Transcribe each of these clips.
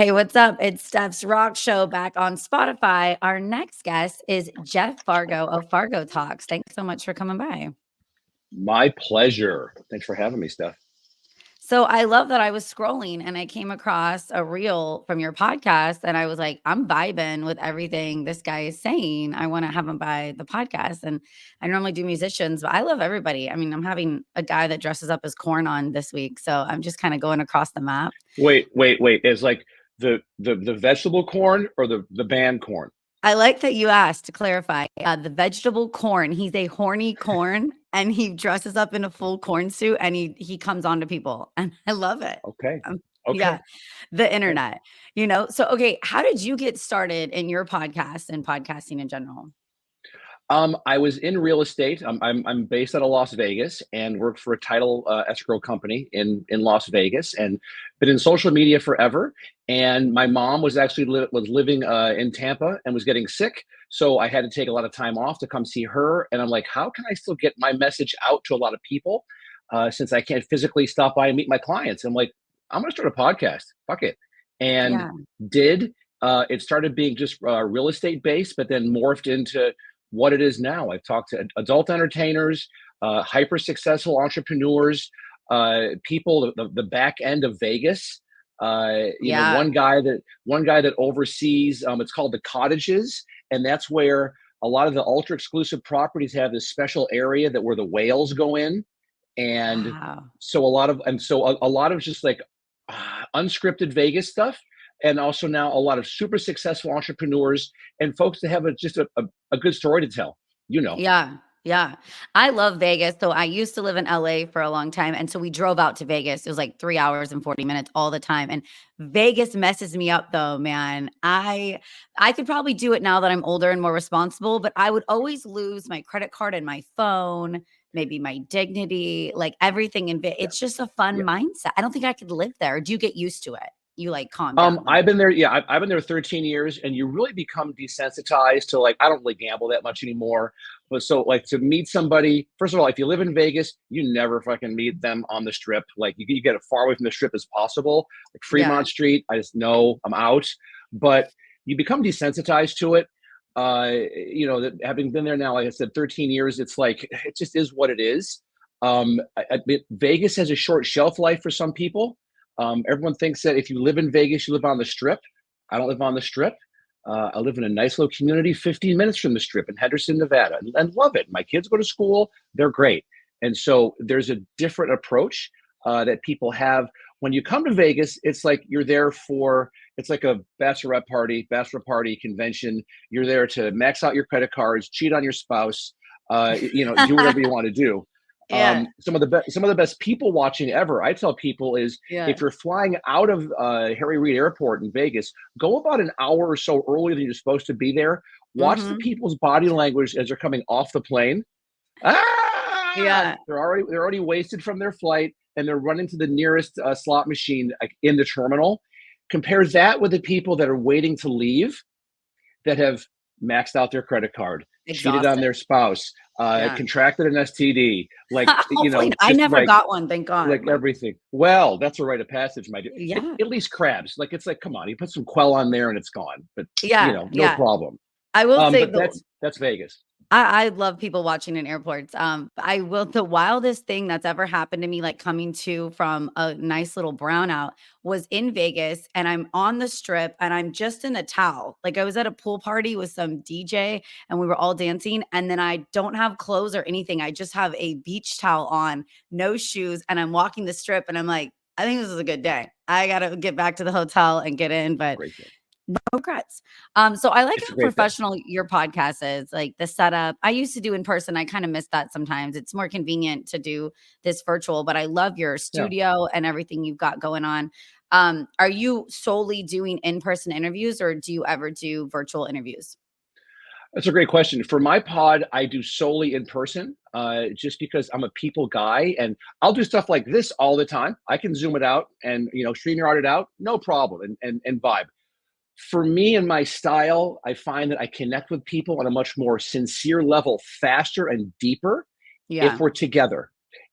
Hey, what's up? It's Stefs Rock Show back on Spotify. Our next guest is Jeff Fargo of Fargo Talks. Thanks so much for coming by. My pleasure. Thanks for having me, Steph. So I love that I was scrolling and I came across a reel from your podcast and I was like, I'm vibing with everything this guy is saying. I want to have him by the podcast. And I normally do musicians, but I love everybody. I mean, I'm having a guy that dresses up as corn on this week. So I'm just kind of going across the map. Wait. Is like the vegetable corn or the band corn? I like that you asked to clarify. The vegetable corn. He's a horny corn, and he dresses up in a full corn suit, and he comes on to people, and I love it. Okay. Yeah, Okay. the Okay. internet. So okay, how did you get started in your podcast and podcasting in general? I was in real estate. I'm based out of Las Vegas and worked for a title escrow company in Las Vegas, and been in social media forever. And my mom was actually was living in Tampa and was getting sick, so I had to take a lot of time off to come see her. And I'm like, how can I still get my message out to a lot of people since I can't physically stop by and meet my clients? I'm like, I'm gonna start a podcast. Fuck it, and Yeah. did. It started being just real estate based, but then morphed into what it is now. I've talked to adult entertainers, hyper successful entrepreneurs, people the back end of Vegas. Yeah. One guy that oversees. It's called the cottages, and that's where a lot of the ultra exclusive properties have this special area that where the whales go in, and Wow. a lot of just like unscripted Vegas stuff, and also now a lot of super successful entrepreneurs and folks that have a good story to tell. You know, Yeah. Yeah. I love Vegas. So I used to live in LA for a long time. And so we drove out to Vegas. It was like 3 hours and 40 minutes all the time. And Vegas messes me up though, man. I could probably do it now that I'm older and more responsible, but I would always lose my credit card and my phone, maybe my dignity, like everything in Vegas. yeah, It's just a fun yeah. mindset. I don't think I could live there. Do you get used to it? You like calm down. I've been there. Yeah, I've been there 13 years, and you really become desensitized to like. I don't really gamble that much anymore, but so like to meet somebody. First of all, if you live in Vegas, you never fucking meet them on the strip. Like you get as far away from the strip as possible. Like Yeah. Fremont Street, I just know I'm out. But you become desensitized to it. That having been there now, like I said, 13 years, it's like it just is what it is. Vegas has a short shelf life for some people. Everyone thinks that if you live in Vegas, you live on the strip. I don't live on the strip. I live in a nice little community 15 minutes from the strip in Henderson, Nevada, and love it. My kids go to school, they're great. And so there's a different approach that people have. When you come to Vegas, it's like you're there for, it's like a bachelor party convention. You're there to max out your credit cards, cheat on your spouse, do whatever you want to do. Yeah. Some of the best people watching ever. I tell people is Yeah. if you're flying out of Harry Reid Airport in Vegas, go about an hour or so earlier than you're supposed to be there. Watch the Hmm. people's body language as they're coming off the plane. Yeah. They're already wasted from their flight, and they're running to the nearest slot machine like, in the terminal. Compare that with the people that are waiting to leave that have maxed out their credit card, cheated on Exhausted. their spouse, Yeah. contracted an STD, Hopefully, I just never got one, thank like God, but everything. Well, that's a rite of passage, my dear. yeah. At least crabs. Like it's like, come on, you put some Quell on there and it's gone. But Yeah, no yeah. problem. I will say But the that's Vegas. I love people watching in airports. I will the wildest thing that's ever happened to me, like coming to from a nice little brownout, was in Vegas, and I'm on the strip, and I'm just in a towel. Like I was at a pool party with some DJ, and we were all dancing, and then I don't have clothes or anything. I just have a beach towel on, no shoes, and I'm walking the strip, and I'm like, I think this is a good day. I gotta get back to the hotel and get in, but Great day. no regrets. So I like It's a how great day. professional your podcast is, like the setup. I used to do in person. I kind of miss that sometimes. It's more convenient to do this virtual, but I love your Yeah. studio and everything you've got going on. Are you solely doing in-person interviews or do you ever do virtual interviews? That's a great question. For my pod, I do solely in person, just because I'm a people guy, and I'll do stuff like this all the time. I can zoom it out and StreamYard it out, no problem, and vibe. For me and my style, I find that I connect with people on a much more sincere level, faster and deeper if Yeah. we're together.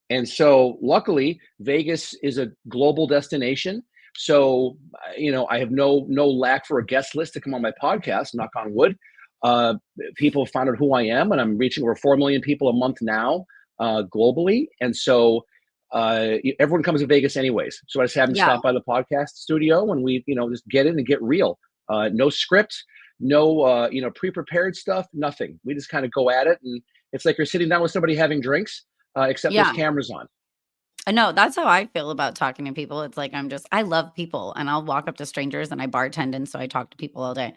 And so, luckily, Vegas is a global destination. So, I have no lack for a guest list to come on my podcast, knock on wood. Uh, People have found out who I am, and I'm reaching over 4 million people a month now, globally. And so, everyone comes to Vegas anyways. So I just have them Yeah. stop by the podcast studio, and we, just get in and get real. No script, no, pre-prepared stuff, nothing. We just kind of go at it. And it's like you're sitting down with somebody having drinks, except there's Yeah. cameras on. I know, that's how I feel about talking to people. It's like I love people, and I'll walk up to strangers, and I bartend, and so I talk to people all day.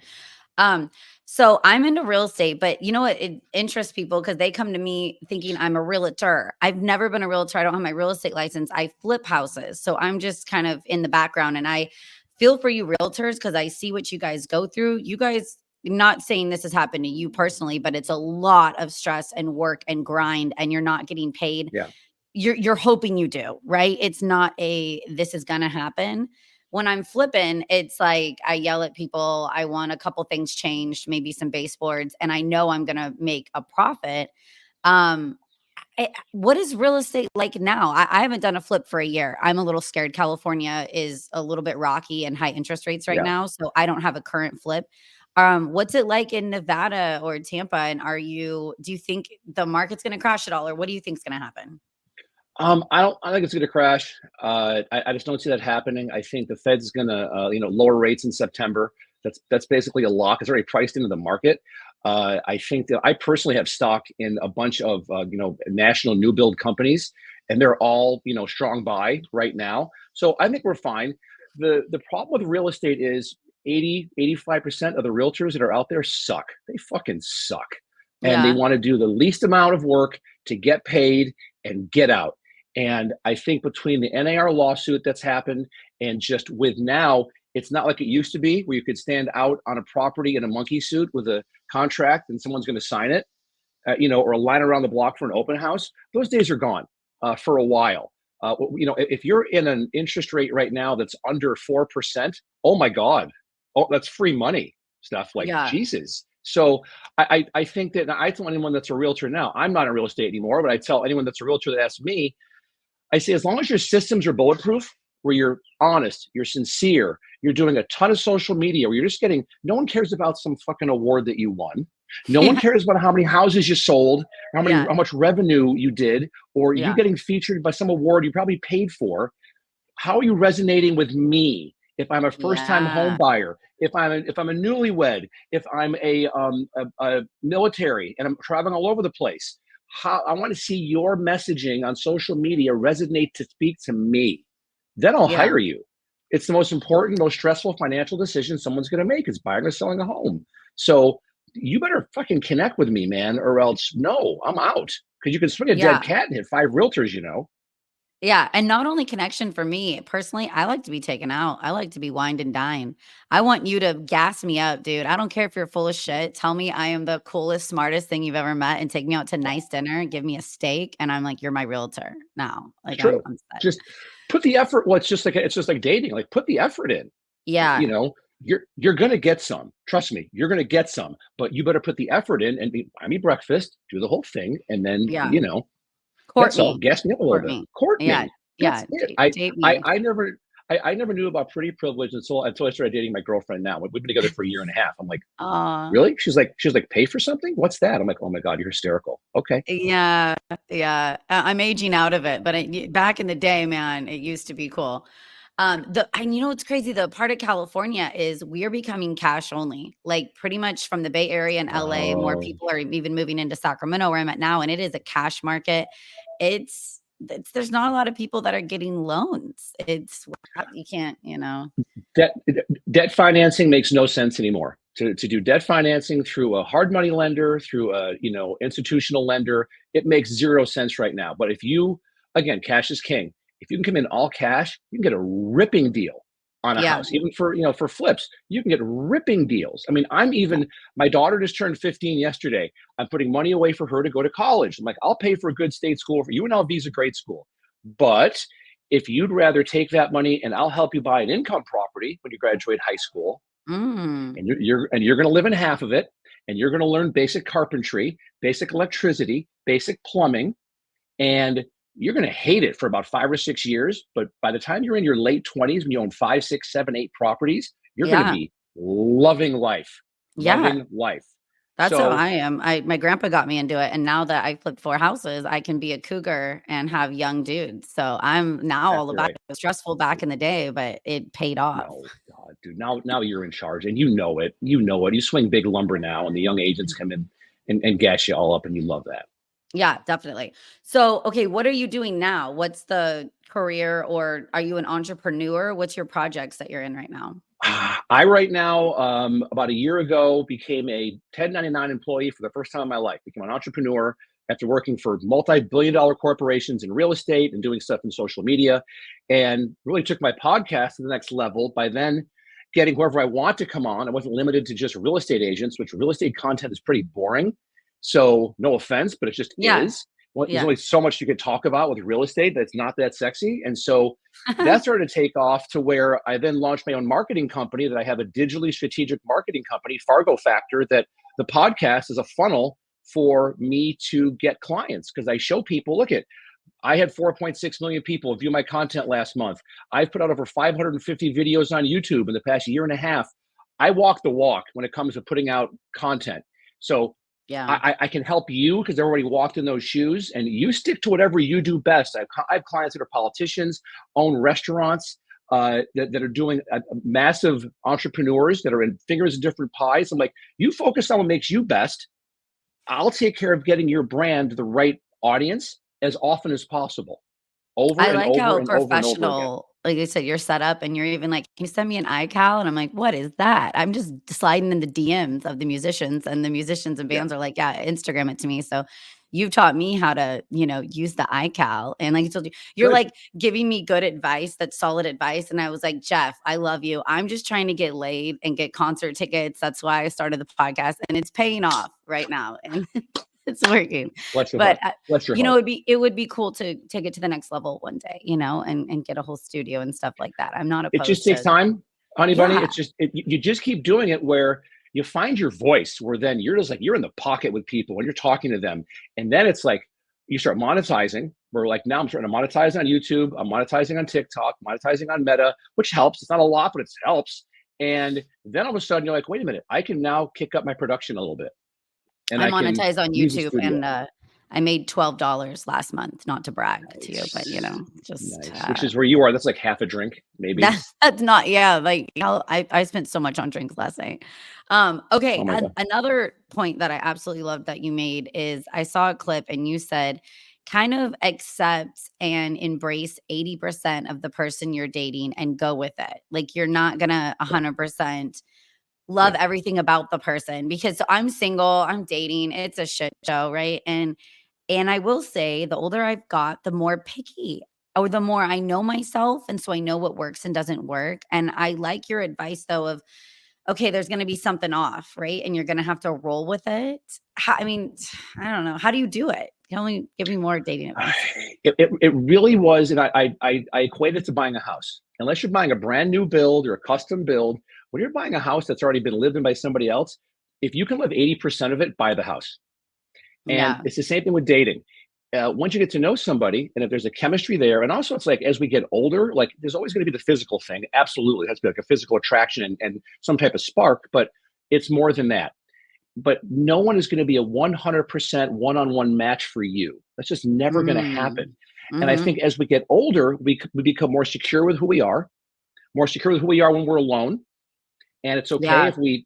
Um, so I'm into real estate, but you know what? It interests people because they come to me thinking I'm a realtor. I've never been a realtor. I don't have my real estate license. I flip houses. So I'm just kind of in the background, and I feel for you realtors because I see what you guys go through. You guys, not saying this has happened to you personally, but it's a lot of stress and work and grind, and you're not getting paid. Yeah. You're hoping you do, right? It's not a this is gonna happen. When I'm flipping, it's like I yell at people, I want a couple things changed, maybe some baseboards, and I know I'm gonna make a profit. Um, what is real estate like now? I haven't done a flip for a year. I'm a little scared. California is a little bit rocky and high interest rates right Yeah. now, so I don't have a current flip. What's it like in Nevada or Tampa? And do you think the market's gonna crash at all, or what do you think is gonna happen? I think it's going to crash. I just don't see that happening. I think the Fed's going to, lower rates in September. That's basically a lock. It's already priced into the market. I think that I personally have stock in a bunch of, national new build companies, and they're all, strong buy right now. So I think we're fine. The problem with real estate is 85% of the realtors that are out there suck. They fucking suck. And they Yeah, want to do the least amount of work to get paid and get out. And I think between the NAR lawsuit that's happened and just with now, it's not like it used to be where you could stand out on a property in a monkey suit with a contract and someone's going to sign it, or a line around the block for an open house. Those days are gone for a while. If you're in an interest rate right now that's under 4%, oh my God, oh, that's free money stuff like yeah, Jesus. So I think that I tell anyone that's a realtor now, I'm not in real estate anymore, but I tell anyone that's a realtor that asks me, I say, as long as your systems are bulletproof, where you're honest, you're sincere, you're doing a ton of social media, where you're just getting, no one cares about some fucking award that you won. No one yeah, cares about how many houses you sold, yeah, how much revenue you did, or you yeah, getting featured by some award you probably paid for. How are you resonating with me? If I'm a first-time home yeah, buyer, if I'm a newlywed, if I'm a military and I'm traveling all over the place, how I want to see your messaging on social media resonate to speak to me. Then I'll yeah, hire you. It's the most important, most stressful financial decision someone's going to make is buying or selling a home. So you better fucking connect with me, man, or else no, I'm out. Because you can swing a dead yeah, cat and hit five realtors. yeah, and not only connection for me, personally, I like to be taken out. I like to be wined and dined. I want you to gas me up, dude. I don't care if you're full of shit. Tell me I am the coolest, smartest thing you've ever met and take me out to nice dinner, give me a steak, and I'm like, "You're my realtor now." It's Like, I'm true. I'm set. Just put the effort. Well, it's just like dating. Like put the effort in. You Yeah, know, you're gonna get some. Trust me, you're gonna get some. But you better put the effort in and buy me breakfast, do the whole thing, and then yeah. Court that's all. me. Gas me up a little Court bit. me. Court Yeah, me. That's yeah, it. date I me. I never I never knew about pretty privilege until I started dating my girlfriend now. We've been together for a year and a half. I'm like, Aw. really? She's like, pay for something? What's that? I'm like, oh my God, you're hysterical. Okay. Yeah, yeah. I'm aging out of it, but back in the day, man, it used to be cool. And you know what's crazy? The part of California is we're becoming cash only. Like pretty much from the Bay Area and LA, more Oh, people are even moving into Sacramento, where I'm at now, and it is a cash market. There's not a lot of people that are getting loans. You can't. debt debt financing makes no sense anymore. To do debt financing through a hard money lender, through a institutional lender, it makes zero sense right now. But if you, again, cash is king. If you can come in all cash, you can get a ripping deal on a Yeah, house. Even for flips, you can get ripping deals. I mean, yeah, my daughter just turned 15 yesterday. I'm putting money away for her to go to college. I'm like, I'll pay for a good state school for you, and I'll visa grade school. But if you'd rather take that money and I'll help you buy an income property when you graduate high school, mm, and you're going to live in half of it, and you're going to learn basic carpentry, basic electricity, basic plumbing, and you're going to hate it for about 5 or 6 years. But by the time you're in your late 20s, when you own five, six, seven, eight properties, you're going to Yeah. be loving life, Yeah. loving life. That's how So I am. My grandpa got me into it, and now that I flipped 4 houses, I can be a cougar and have young dudes. So I'm now all exactly about right. it. It was stressful back in the day, but it paid off. No, God, dude. Now you're in charge, and you know it. You know it. You swing big lumber now, and the young agents come in and gas you all up, and you love that. Yeah, definitely. So, okay, what are you doing now? What's the career, or are you an entrepreneur? What's your projects that you're in right now? I right now, about a year ago, became a 1099 employee for the first time in my life. Became an entrepreneur after working for multi-billion-dollar corporations in real estate and doing stuff in social media, and really took my podcast to the next level by then getting whoever I want to come on. I wasn't limited to just real estate agents, which real estate content is pretty boring. So no offense, but it just Yeah. is. Well, there's Yeah. only so much you could talk about with real estate that's not that sexy, and so that started to take off to where I then launched my own marketing company that I have a digitally strategic marketing company, Fargo Factor, that the podcast is a funnel for me to get clients because I show people, look at, I had 4.6 million people view my content last month. I've put out over 550 videos on YouTube in the past year and a half. I walk the walk when it comes to putting out content. So Yeah. I can help you because I already walked in those shoes, and you stick to whatever you do best. I have clients that are politicians, own restaurants, that are doing massive entrepreneurs that are in fingers of different pies. I'm like, you focus on what makes you best. I'll take care of getting your brand to the right audience as often as possible, over I and like over how and over and over again. professional, like you said, you're set up and you're even like, "Can you send me an iCal?" And I'm like, "What is that?" I'm just sliding in the DMs of the musicians, and the musicians and Yeah, bands are like, "Yeah, Instagram it to me." So you've taught me how to, use the iCal. And like I told you, you're good. like giving me good advice, that's solid advice. And I was like, "Jeff, I love you. I'm just trying to get laid and get concert tickets." That's why I started the podcast, and it's paying off right now. And it's working. Bless your But, heart. Bless your it heart. would be cool to take it to the next level one day, and get a whole studio and stuff like that. I'm not It just opposed takes to. time, honey bunny. Yeah. It's just you just keep doing it where you find your voice, where then you're just like you're in the pocket with people when you're talking to them, and then it's like you start monetizing. We're like now I'm starting to monetize on YouTube. I'm monetizing on TikTok, monetizing on Meta, which helps. It's not a lot, but it helps. And then all of a sudden you're like, wait a minute, I can now kick up my production a little bit, and I I can monetize on use the YouTube, studio. and, I made $12 last month, not to brag to you, but, Nice, just, nice. Which is where you are. That's like half a drink, maybe. that's not, yeah, like, I spent so much on drinks last night. Oh Okay, my god. another point that I absolutely love that you made is I saw a clip and you said, "Kind of accept and embrace 80% of the person you're dating and go with it." Like, you're not gonna Yeah, 100% love yeah. everything about the person, because I'm single, I'm dating, it's a shit show, right? And I will say the older I've got, the more picky, or the more I know myself, and so I know what works and doesn't work. And I like your advice though of, okay, there's going to be something off, right? And you're going to have to roll with it. I mean, I don't know. How do you do it? Tell me, give me more dating advice. It really was, and I equate it to buying a house. Unless you're buying a brand new build or a custom build, when you're buying a house that's already been lived in by somebody else, if you can live 80% of it, buy the house. And Yeah. it's the same thing with dating. Once you get to know somebody, and if there's a chemistry there, and also it's like as we get older, like there's always going to be the physical thing. Absolutely, it has to be like a physical attraction and some type of spark, but it's more than that. But no one is going to be a 100% one-on-one match for you. That's just never going to happen. Mm. And I Hmm. think as we get older, we become more secure with who we are, more secure with who we are when we're alone. And it's okay Yeah. if we,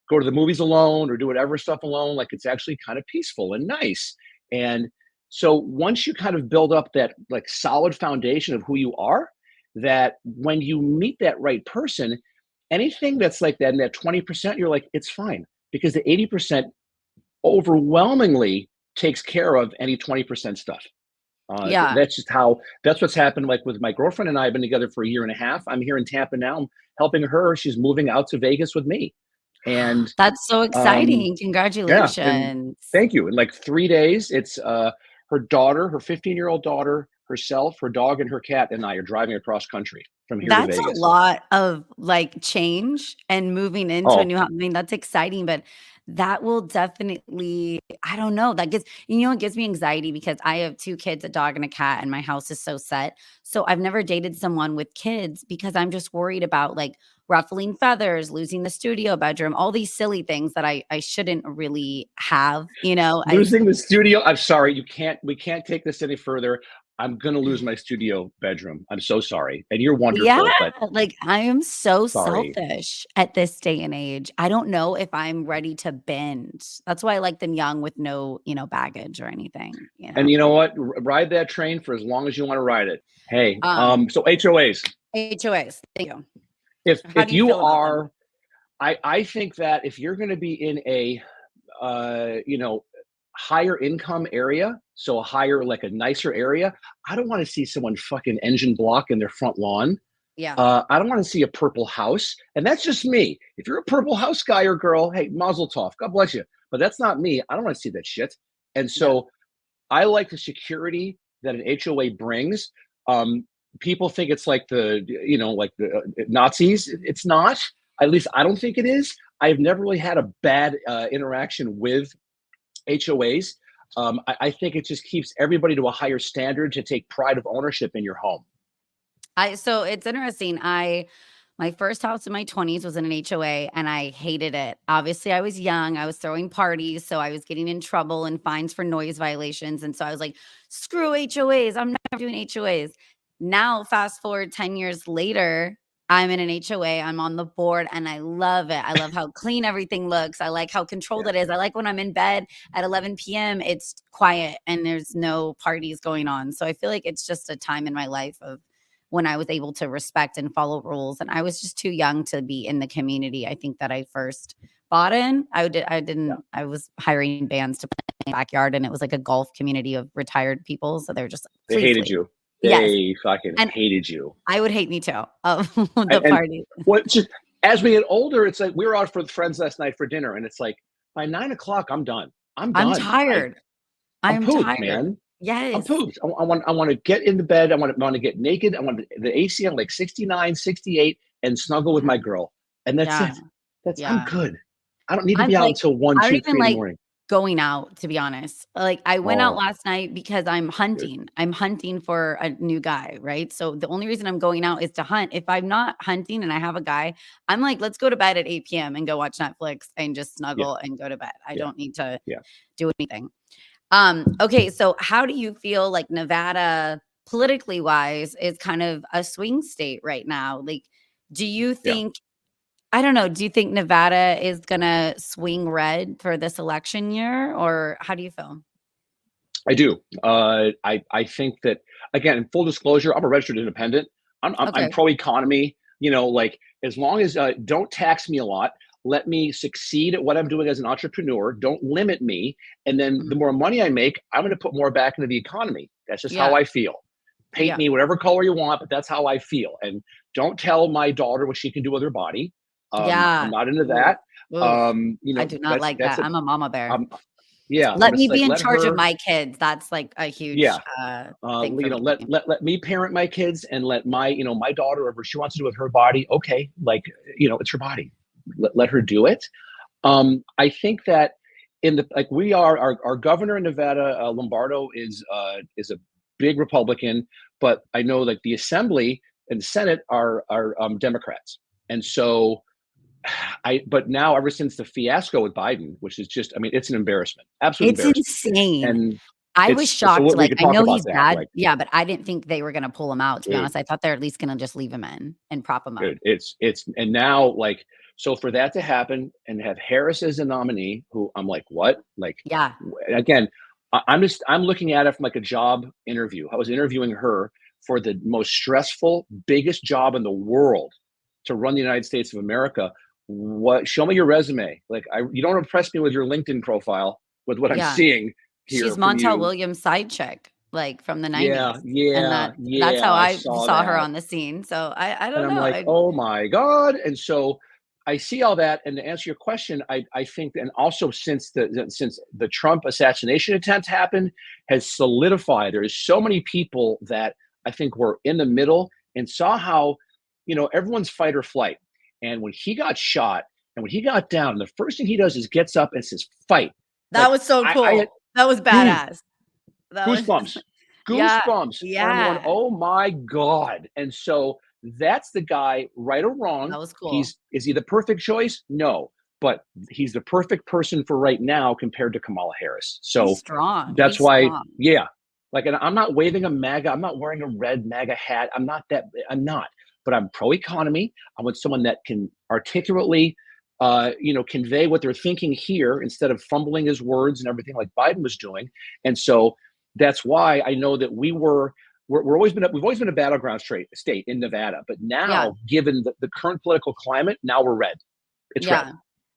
go to the movies alone or do whatever stuff alone. Like it's actually kind of peaceful and nice. And so once you kind of build up that like solid foundation of who you are, that when you meet that right person, anything that's like that in that 20%, you're like, it's fine because the 80% overwhelmingly takes care of any 20% stuff. Yeah. That's just how that's what's happened. Like with my girlfriend and I have been together for a year and a half. I'm here in Tampa now. I'm helping her. She's moving out to Vegas with me. And That's so um, exciting. yeah, and Congratulations. thank you. In like 3 days, it's her daughter, her 15-year-old daughter, herself, her dog, and her cat, and I are driving across country. from here to That's a Vegas. lot of, like, change and moving into a Oh, new house. I mean, that's exciting, but that will definitely I don't know, that gets it gives me anxiety because I have 2 kids, a dog and a cat, and my house is so set. So, I've never dated someone with kids because I'm just worried about, like, ruffling feathers, losing the studio bedroom, all these silly things that I shouldn't really have, you know? I s losing the studio. I'm sorry. We can't take this any further. I'm going to lose my studio bedroom. I'm so sorry. And you're Yeah, wonderful, but like, I am so sorry. selfish at this day and age. I don't know if I'm ready to bend. That's why I like them young with no, baggage or anything, you And know? you know what? Ride that train for as long as you want to ride it. Hey, Um, so HOAs. HOAs, thank you. How If do you you feel about them? are, I think that if you're going to be in a, you know, higher income area, so a higher, like a nicer area, I don't want to see someone fucking engine block in their front lawn. Yeah, I don't want to see a purple house. And that's just me. If you're a purple house guy or girl, hey, mazel tov. God bless you. But that's not me. I don't want to see that shit. And yeah. so I like the security that an HOA brings. People think it's like like the Nazis. It's not. At least I don't think it is. I've never really had a bad interaction with HOAs. I think it just keeps everybody to a higher standard to take pride of ownership in your home. So it's interesting. My first house in my 20s was in an HOA and I hated it. Obviously, I was young. I was throwing parties, so I was getting in trouble and fines for noise violations. And so I was like, screw HOAs. I'm never doing HOAs. Now, fast forward 10 years later, I'm in an HOA. I'm on the board and I love it. I love how clean everything looks. I like how controlled Yeah. it is. I like when I'm in bed at 11 p.m., it's quiet and there's no parties going on. So I feel like it's just a time in my life of when I was able to respect and follow rules, and I was just too young to be in the community, I think, that I first bought in. Yeah. I was hiring bands to play in my backyard, and it was like a golf community of retired people, so they're just like, They "Please hated leave." you. Yes, They fucking and hated you. I would hate me too, the And party. what just as we get older, it's like we were out for friends last night for dinner, and it's like by 9 o'clock, I'm done. I'm I'm done. tired. I'm I'm pooped, tired. man. I'm Yes. pooped. I want to get into bed. I want to get naked. I want the AC on like 69, 68, and snuggle with my Yeah. girl. And that's Yeah. it. I'm Yeah. good. I don't need to I'm be out like until one, I don't two, even 3 in the like morning. going out, to be honest. Like, I went out Oh, last night because I'm good. hunting. I'm hunting for a new guy, right? So the only reason I'm going out is to hunt. If I'm not hunting and I have a guy, I'm like, "Let's go to bed at 8 PM and go watch Netflix and just Yeah, snuggle and go to bed." I yeah, don't need to yeah, do anything. Okay, so how do you feel like Nevada, politically wise, is kind of a swing state right now? Like, do you yeah. think I don't know. Do you think Nevada is gonna swing red for this election year, or how do you feel? I do. I think that again, in full disclosure, I'm a registered independent. I'm Okay. pro economy. Like as long as don't tax me a lot, let me succeed at what I'm doing as an entrepreneur. Don't limit me, and then the Mhm. more money I make, I'm going to put more back into the economy. That's just how Yeah, I feel. Paint yeah, me whatever color you want, but that's how I feel. And don't tell my daughter what she can do with her body. I'm yeah. not into Ooh, that. oof. I do not That's like that. a I'm a mama bear. um, yeah. I'm Let me just like be in let charge of her. my kids. That's like a huge, Yeah, thing for let me. me parent my kids and let my daughter whatever she wants to do with her body. Okay, like it's her body. Let her do it. I think that in the like we are our governor in Nevada, Lombardo is a big Republican, but I know like the Assembly and the Senate are Democrats, and so but now ever since the fiasco with Biden, which is just I mean it's an embarrassment, absolute It's embarrassment, insane. and I was it's so shocked, we like, could I talk know about he's that bad, like yeah, but I didn't think they were gonna pull him out, to be dude. honest. I thought they're at least gonna just leave him in and prop him up. Dude, it's and now like so for that to happen and have Harris as a nominee, who I'm like, what? Like Yeah, again, I'm looking at it from like a job interview. I was interviewing her for the most stressful, biggest job in the world to run the United States of America. What? Show me your resume. Like you don't impress me with your LinkedIn profile with what I'm yeah. seeing She's here from Montel you. Williams' side chick, like, from the Yeah, '90s, and yeah, that's yeah. how I I saw saw her that. on the scene, so I And don't I'm know, like, oh my God. And so I see all that. And to answer your question, I think, and also since the Trump assassination attempt happened, has solidified. There is so many people that I think were in the middle and saw how everyone's fight or flight. And when he got shot and when he got down, the first thing he does is gets up and says, fight. That Like was so I had, cool. That was dude, badass. That was goosebumps, yeah, goosebumps. And I'm going, yeah. oh my God. And so that's the guy, right or wrong. That was cool. Is he the perfect choice? No, but he's the perfect person for right now compared to Kamala Harris. He's So strong. that's He's why, strong. yeah. Like, and I'm not waving a MAGA. I'm not wearing a red MAGA hat. I'm not, but I'm pro economy. I want someone that can articulately, convey what they're thinking here instead of fumbling his words and everything like Biden was doing. And so that's why I know that we've always been a battleground state in Nevada. But Yeah. now, given the current political climate, now we're red. It's red. Yeah.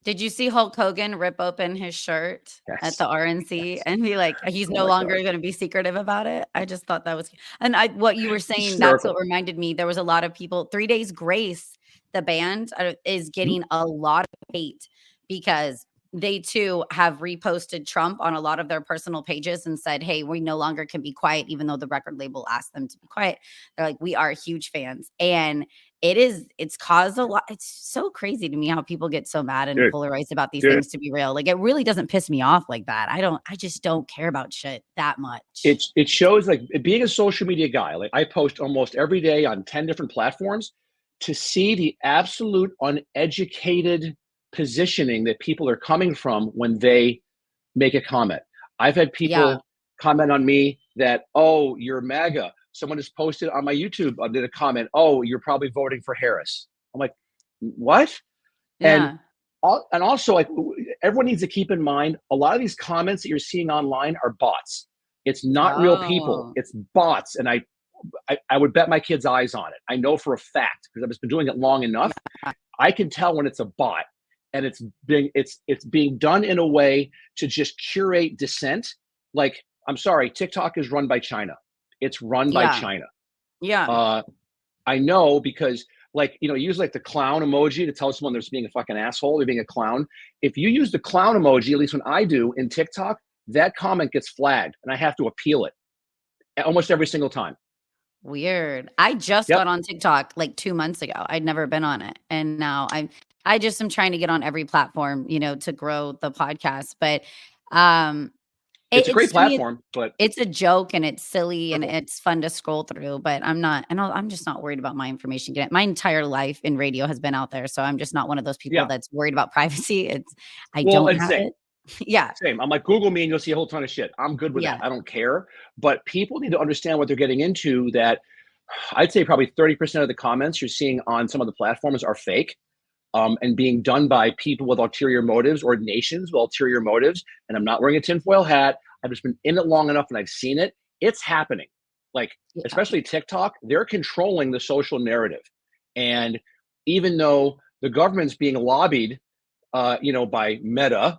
Did you see Hulk Hogan rip open his shirt at Yes. the RNC Yes. and be like, he's Oh no my longer God. gonna be secretive about it? I just thought that was and what you were saying, that's what Hysterical. reminded me. There was a lot of people 3 Days Grace, the band, is Mhm. getting a lot of hate because they too have reposted Trump on a lot of their personal pages and said, "Hey, we no longer can be quiet," even though the record label asked them to be quiet. They're like, "We are huge fans." And it's caused a lot. It's so crazy to me how people get so mad and Dude, polarized about these dude. things to be real. Like, it really doesn't piss me off like that. I just don't care about shit that much. It shows, like, being a social media guy, like I post almost every day on 10 different platforms, to see the absolute uneducated positioning that people are coming from when they make a comment. I've had Yeah. people comment on me that, oh, you're MAGA. Someone has posted on my YouTube, did a comment, oh, you're probably voting for Harris. I'm like, what? And Yeah. and also, like, everyone needs to keep in mind, a lot of these comments that you're seeing online are bots. It's not real people. Oh. It's bots. And I would bet my kids' eyes on it. I know for a fact because I've just been doing it long enough. I can tell when it's a bot, and it's being done in a way to just curate dissent. Like, I'm sorry, TikTok is run by China. It's run by Yeah. China. Yeah. Uh, I know because, like, use like the clown emoji to tell someone they're being a fucking asshole, they're being a clown. If you use the clown emoji, at least when I do in TikTok, that comment gets flagged and I have to appeal it almost every single time. Weird. I just got Yep. on TikTok like 2 months ago. I'd never been on it, and now I just am trying to get on every platform, to grow the podcast, but, um, It's a it's great to me, platform, but it's a joke and it's silly and careful. it's fun to scroll through, but I'm just not worried about my information getting my entire life in radio has been out there, so I'm just not one of those people Yeah. that's worried about privacy. I Well, don't and have same. it. Yeah. Same. I'm like, Google me and you'll see a whole ton of shit. I'm good with that. Yeah. I don't care. But people need to understand what they're getting into. That I'd say probably 30% of the comments you're seeing on some of the platforms are fake, and being done by people with ulterior motives or nations with ulterior motives. And I'm not wearing a tinfoil hat. I've just been in it long enough and I've seen it. It's happening. Like, Yeah. especially TikTok, they're controlling the social narrative. And even though the government's being lobbied, by Meta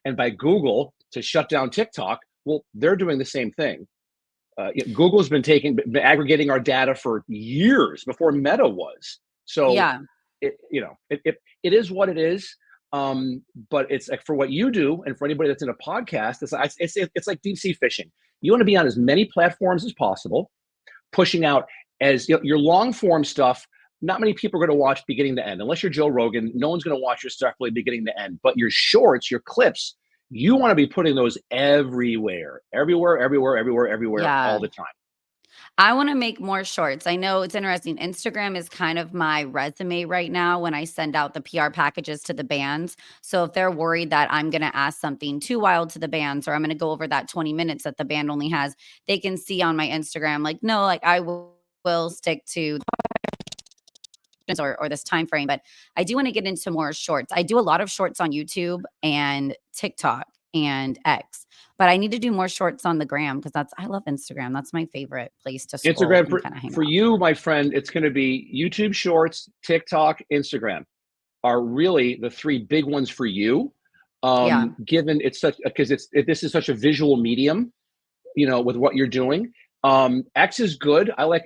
and by Google to shut down TikTok, well, they're doing the same thing. Google's been aggregating our data for years before Meta was. So Yeah. it is what it is. But it's like, for what you do and for anybody that's in a podcast, it's like deep sea fishing. You want to be on as many platforms as possible, pushing out as your long form stuff. Not many people are going to watch beginning to end, unless you're Joe Rogan. No one's going to watch your stuff really beginning to end. But your shorts, your clips, you want to be putting those everywhere, everywhere, everywhere, everywhere, everywhere, Yeah. all the time. I wanna make more shorts. I know it's interesting. Instagram is kind of my resume right now when I send out the PR packages to the bands. So if they're worried that I'm gonna ask something too wild to the bands, or I'm gonna go over that 20 minutes that the band only has, they can see on my Instagram, like, no, like, will stick to or this time frame. But I do want to get into more shorts. I do a lot of shorts on YouTube and TikTok and X, but I need to do more shorts on the gram because I love Instagram. That's my favorite place to scroll Instagram and for kind of hang for out. you, my friend. It's going to be YouTube Shorts, TikTok, Instagram are really the three big ones for you. Yeah. Given it's such because this is such a visual medium, with what you're doing. X is good. I like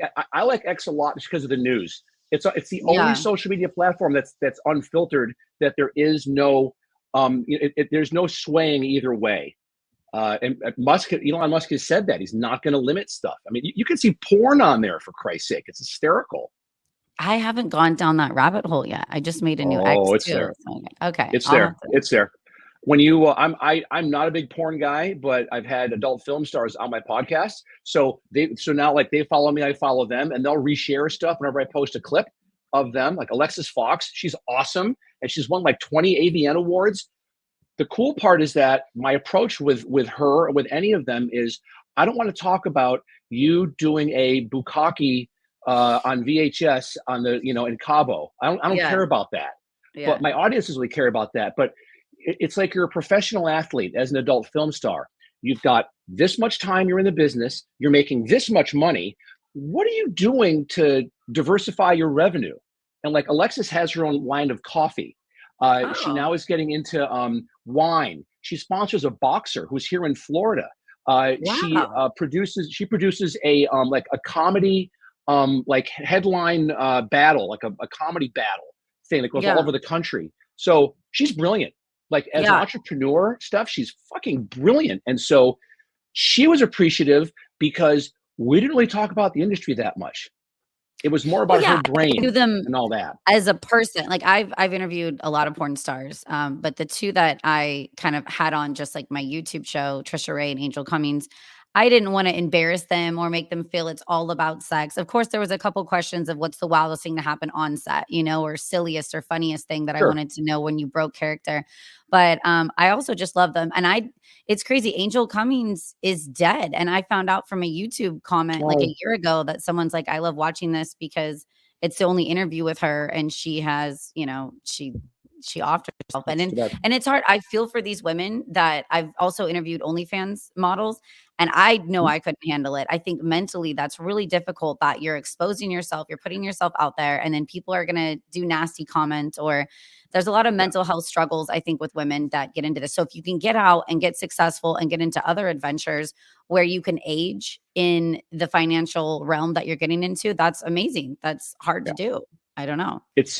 X a lot just because of the news. It's the only Yeah. social media platform that's unfiltered, that there is no there's no swaying either way. And Elon Musk has said that he's not going to limit stuff. I mean, you can see porn on there, for Christ's sake. It's hysterical. I haven't gone down that rabbit hole yet. I just made a new ex Oh, it's too. there. So, okay, It's I'll have there. to. It's there. When you, I'm not a big porn guy, but I've had adult film stars on my podcast. So now like they follow me, I follow them, and they'll reshare stuff whenever I post a clip of them. Like Alexis Fox, she's awesome, and she's won like 20 AVN awards. The cool part is that my approach with her or with any of them is I don't want to talk about you doing a bukkake on VHS on the in Cabo. I don't Yeah, care about that. But yeah. my audiences really care about that. But it's like you're a professional athlete as an adult film star. You've got this much time you're in the business, you're making this much money. What are you doing to diversify your revenue? And like Alexis has her own line of coffee. She Oh, now is getting into wine. She sponsors a boxer who's here in Florida. wow. She produces a like a comedy like headline battle, like a comedy battle thing that goes all Yeah, over the country. So she's brilliant. Like as an yeah. entrepreneur stuff, she's fucking brilliant. And so she was appreciative because we didn't really talk about the industry that much. It was more Well, about her yeah, I knew brain them and all that. as a person. Like, I've interviewed a lot of porn stars, but the 2 that I kind of had on just, like, my YouTube show, Trisha Ray and Angel Cummings, I didn't wanna embarrass them or make them feel it's all about sex. Of course, there was a couple questions of what's the wildest thing to happen on set, or silliest or funniest thing that I Sure. wanted to know when you broke character. But, I also just love them, and it's crazy, Angel Cummings is dead, and I found out from a YouTube comment, like, Oh, a year ago that someone's like, "I love watching this because it's the only interview with her, and she has, she offed herself." And that's then too bad. and it's hard. I feel for these women that I've also interviewed OnlyFans models, and I know Mhm. I couldn't handle it. I think mentally that's really difficult that you're exposing yourself, you're putting yourself out there, and then people are gonna do nasty comments, or there's a lot of Yeah. mental health struggles, I think, with women that get into this. So if you can get out and get successful and get into other adventures where you can age in the financial realm that you're getting into, that's amazing. That's hard to Yeah. do. I don't know. It's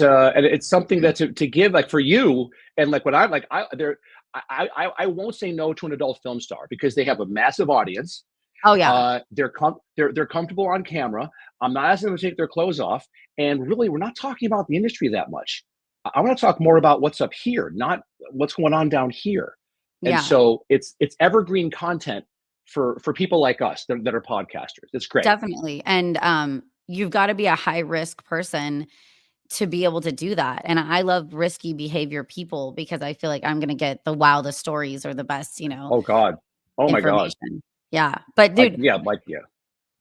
something that to give like for you and like what I like I won't say no to an adult film star because they have a massive audience. Oh, yeah. They're comfortable on camera. I'm not asking them to take their clothes off, and really, we're not talking about the industry that much. I want to talk more about what's up here, not what's going on down here. And Yeah, so it's evergreen content for people like us that are podcasters. It's great. definitely. And, you've gotta be a high risk person to be able to do that. And I love risky behavior people because I feel like I'm gonna get the wildest stories or the best, Oh God. Oh my God. information. Yeah. But dude, Yeah.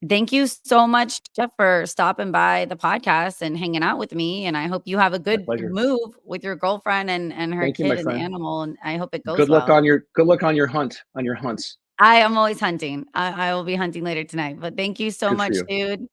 thank you so much, Jeff, for stopping by the podcast and hanging out with me, and I hope you have a My good pleasure. move with your girlfriend and her Thank you, my kid and the friend. animal, and I hope it goes Good luck well. on your hunts. I am always hunting. I will be hunting later tonight, but thank you so Good for much, you. dude.